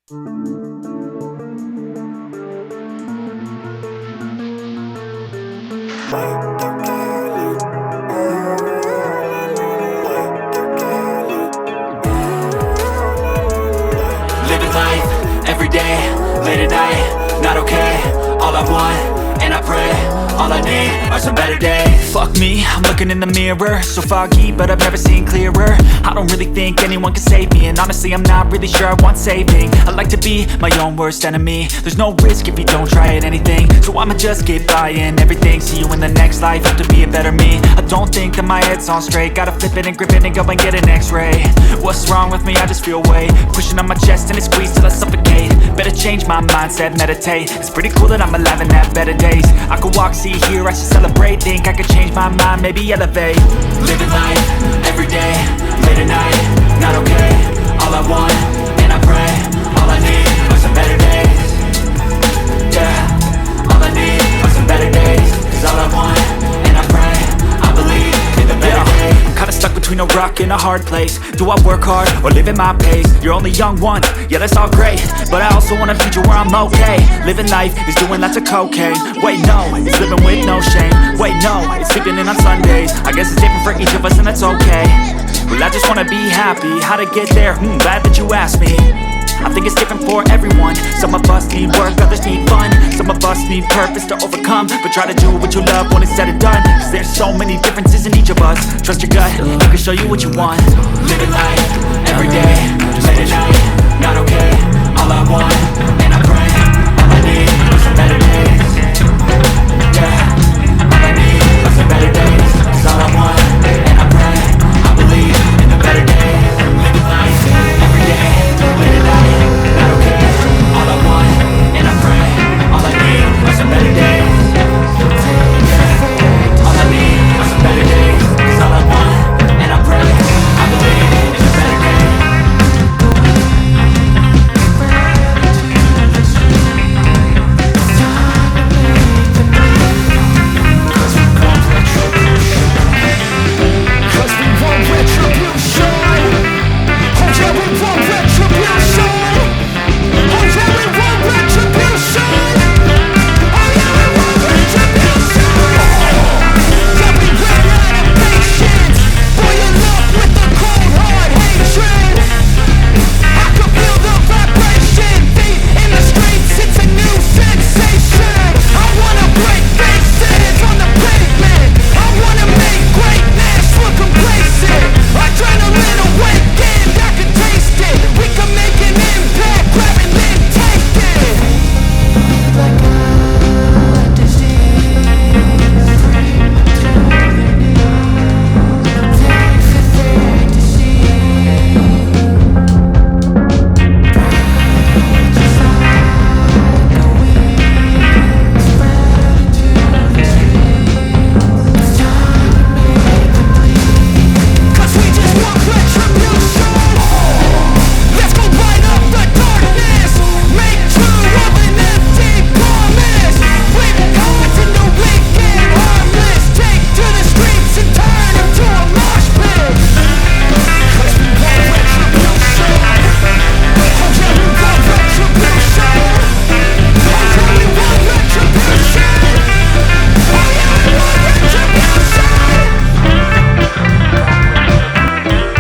Living life, everyday, late at night, not okay. All I want, and I pray, all I need are some better days. Fuck me, I'm looking in the mirror, so foggy, but I've never seen clearer. I don't really think anyone can save me, and honestly I'm not really sure I want saving. I like to be my own worst enemy. There's no risk if you don't try at anything, so I'ma just keep buying everything. See you in the next life, have to be a better me. I don't think that my head's on straight, gotta flip it and grip it and go and get an x-ray. What's wrong with me? I just feel weight pushing on my chest and it squeezes till I suffocate. Better change my mindset, meditate. It's pretty cool that I'm alive and have better days. I could walk, see, hear, I should celebrate. Think I could change my mind, maybe elevate. Living life, everyday, late at night, not okay. All I want, and I pray, all I need are some better days. Yeah, all I need are some better days. Cause all I want, and I pray, I believe in the better days. Kinda stuck between a rock and a hard place. Do I work hard or live at my pace? You're only young once, yeah that's all great, but I also want a future where I'm okay. Living life is doing lots of cocaine. Wait no, it's living with no shame. Wait no, it's sleeping in on Sundays. I guess it's different for each of us and that's okay. Well I just wanna be happy, how to get there? Glad that you asked me. I think it's different for everyone. Some of us need work, others need fun. Some of us need purpose to overcome, but try to do what you love when it's said and done. Cause there's so many differences in each of us. Trust your gut, it can show you what you want. Living life, everyday, late at night, not okay.